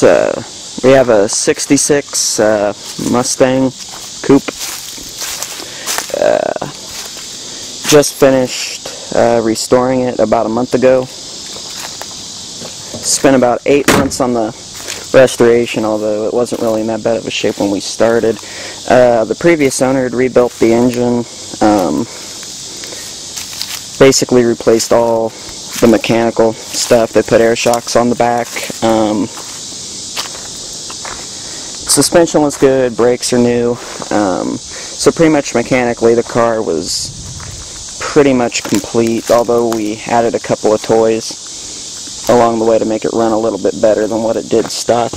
We have a 66 Mustang Coupe. Just finished restoring it about a month ago. Spent about 8 months on the restoration, although it wasn't really in that bad of a shape when we started. The previous owner had rebuilt the engine, basically replaced all the mechanical stuff. They put air shocks on the back. Suspension was good, brakes are new, so pretty much mechanically the car was pretty much complete, although we added a couple of toys along the way to make it run a little bit better than what it did stock.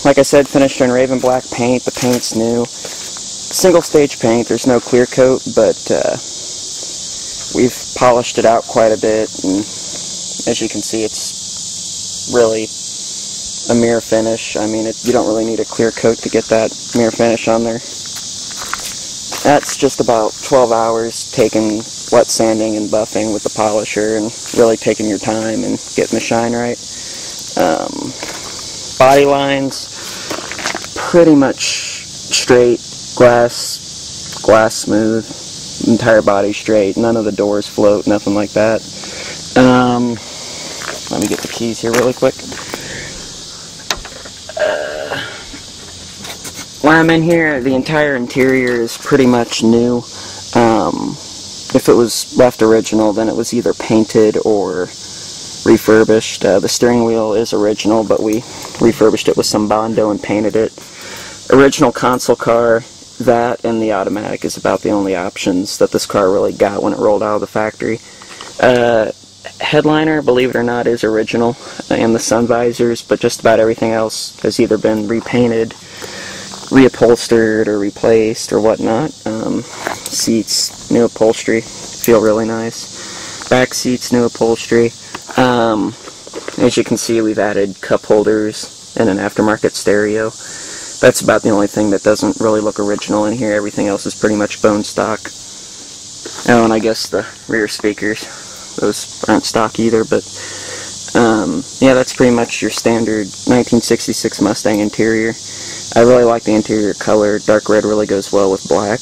Like I said, finished in raven black paint. The paint's new, single stage paint, there's no clear coat, but we've polished it out quite a bit, and as you can see, it's really a mirror finish. I mean, you don't really need a clear coat to get that mirror finish on there. That's just about 12 hours taking wet sanding and buffing with the polisher and really taking your time and getting the shine right. Body lines, pretty much straight, glass smooth, entire body straight, none of the doors float, nothing like that. Let me get the keys here really quick. While I'm in here, the entire interior is pretty much new. If it was left original, then it was either painted or refurbished. The steering wheel is original, but we refurbished it with some Bondo and painted it. Original console car, that and the automatic is about the only options that this car really got when it rolled out of the factory. Headliner, believe it or not, is original, and the sun visors, but just about everything else has either been repainted, reupholstered, or replaced, or whatnot. Seats, new upholstery, feel really nice. Back seats, new upholstery. As you can see, we've added cup holders and an aftermarket stereo. That's about the only thing that doesn't really look original in here. Everything else is pretty much bone stock. Oh, and I guess the rear speakers, those aren't stock either, but yeah, that's pretty much your standard 1966 Mustang interior. I really like the interior color. Dark red really goes well with black.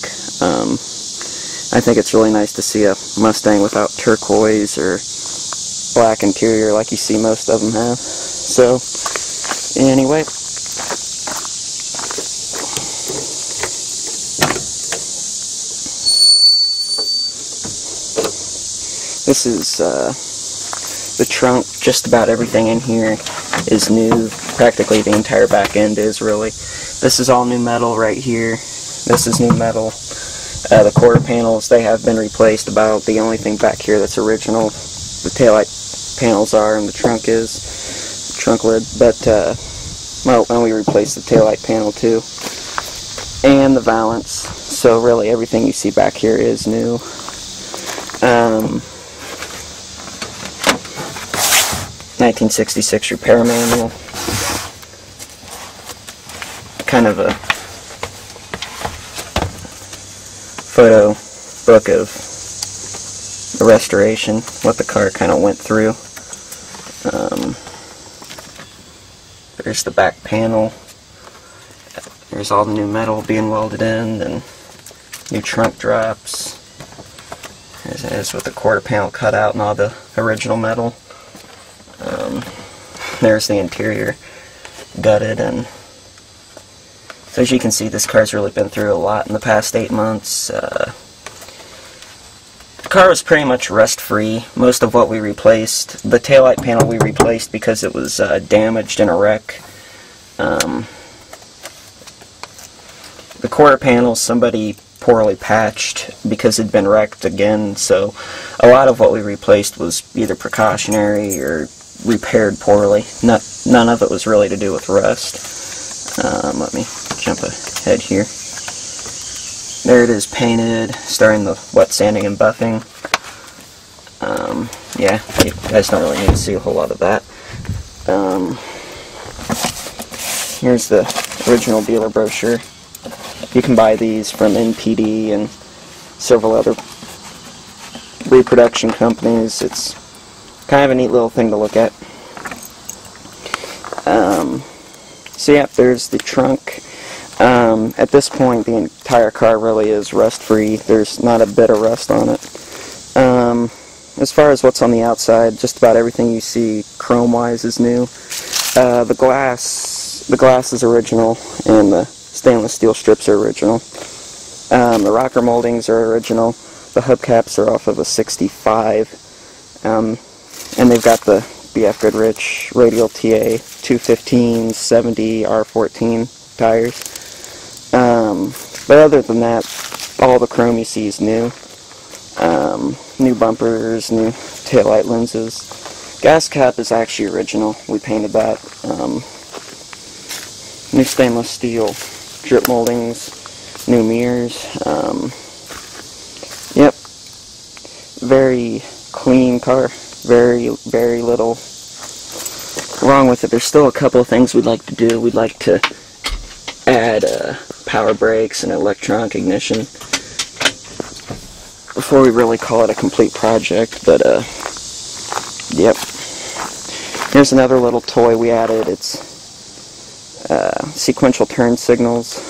I think it's really nice to see a Mustang without turquoise or black interior like you see most of them have. So, anyway. This is the trunk. Just about everything in here is new. Practically the entire back end is really. This is all new metal right here. This is new metal. The quarter panels, they have been replaced. About the only thing back here that's original. The taillight panels are, and the trunk is. Trunk lid. But, well, and we replaced the taillight panel too. And the valance. So really everything you see back here is new. 1966 repair manual. Kind of a photo book of the restoration, what the car kind of went through. There's the back panel. There's all the new metal being welded in, and new trunk drops. As it is with the quarter panel cut out and all the original metal. There's the interior, gutted, and so as you can see, this car's really been through a lot in the past 8 months. The car was pretty much rust-free. Most of what we replaced, the taillight panel we replaced because it was damaged in a wreck. The quarter panel, somebody poorly patched because it'd been wrecked again, so a lot of what we replaced was either precautionary or repaired poorly. None of it was really to do with rust. Let me jump ahead here. There it is, painted, starting the wet sanding and buffing. Yeah, you guys don't really need to see a whole lot of that. Here's the original dealer brochure. You can buy these from NPD and several other reproduction companies. It's kind of a neat little thing to look at. So yeah, there's the trunk. At this point, the entire car really is rust-free. There's not a bit of rust on it. As far as what's on the outside, just about everything you see chrome-wise is new. The glass is original, and the stainless steel strips are original. The rocker moldings are original. The hubcaps are off of a 65, and they've got the BF Goodrich radial TA 215 70 R14 tires. But other than that, all the chrome you see is new. New bumpers, new taillight lenses. Gas cap is actually original. We painted that. New stainless steel drip moldings, new mirrors. Yep. Very clean car. Very little wrong with it. There's still a couple of things we'd like to do. We'd like to add power brakes and electronic ignition before we really call it a complete project, but yep. Here's another little toy we added. It's sequential turn signals.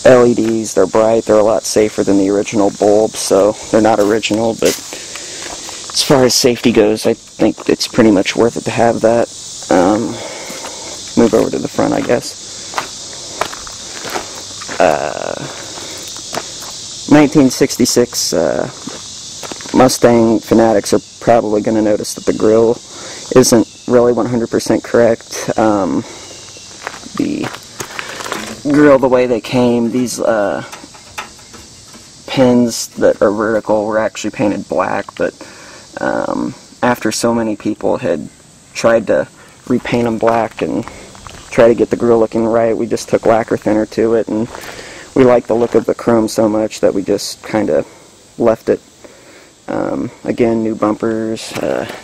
LEDs, they're bright, they're a lot safer than the original bulb, so they're not original, but as far as safety goes, I think it's pretty much worth it to have that. Move over to the front, I guess. 1966 Mustang fanatics are probably going to notice that the grill isn't really 100% correct. The grill, the way they came, these pins that are vertical were actually painted black, but after so many people had tried to repaint them black and try to get the grill looking right, we just took lacquer thinner to it, and we liked the look of the chrome so much that we just kind of left it. Again, new bumpers,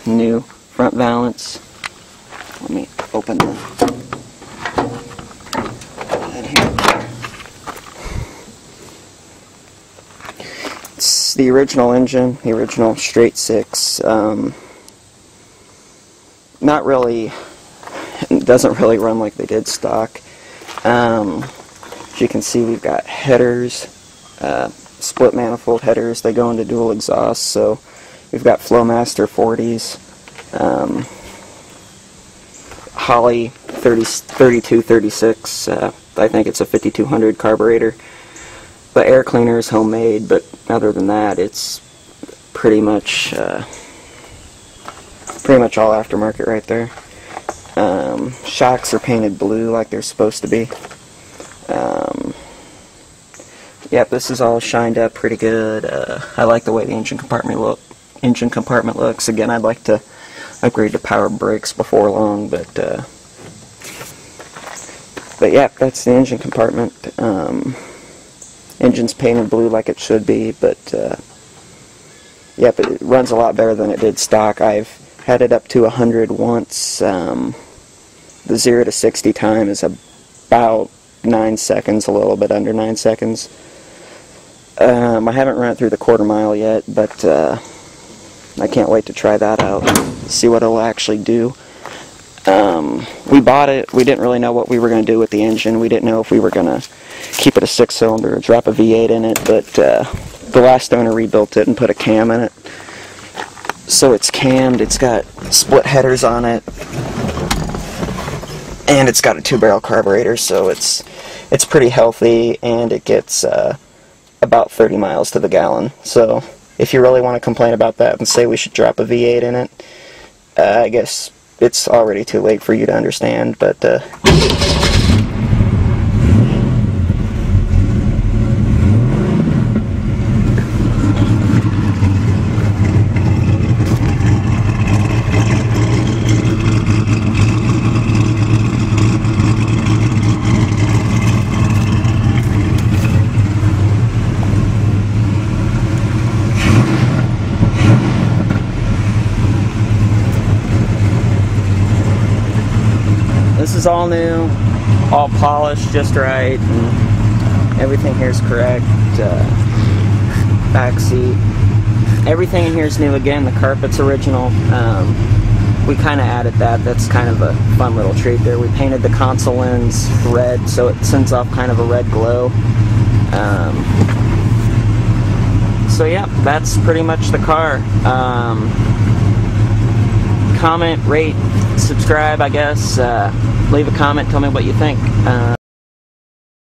new front valance. Let me open the lid here. It's the original engine, the original straight six. Not really, it doesn't really run like they did stock. As you can see, we've got headers, split manifold headers. They go into dual exhaust, so we've got Flowmaster 40s, Holley 3236, I think it's a 5200 carburetor. The air cleaner is homemade, but other than that, it's pretty much all aftermarket right there. Shocks are painted blue like they're supposed to be. Yep, this is all shined up pretty good. I like the way the engine compartment looks. Again, I'd like to upgrade to power brakes before long, but yeah, that's the engine compartment. Engine's painted blue like it should be, but yep, it runs a lot better than it did stock. I've had it up to 100 once. The 0 to 60 time is about 9 seconds, a little bit under 9 seconds. I haven't run it through the quarter mile yet, but I can't wait to try that out and see what it'll actually do. We bought it, we didn't really know what we were going to do with the engine. We didn't know if we were going to keep it a 6-cylinder or drop a V8 in it, but the last owner rebuilt it and put a cam in it. So it's cammed, it's got split headers on it, and it's got a 2-barrel carburetor, so it's pretty healthy, and it gets about 30 miles to the gallon. So if you really want to complain about that and say we should drop a V8 in it, I guess it's already too late for you to understand, but this is all new, all polished just right, and everything here is correct. Back seat, everything in here is new again. The carpet's original. we kind of added that. That's kind of a fun little treat there. We painted the console lens red, so it sends off kind of a red glow. So yeah, that's pretty much the car. Comment, rate, subscribe, I guess. Leave a comment, tell me what you think.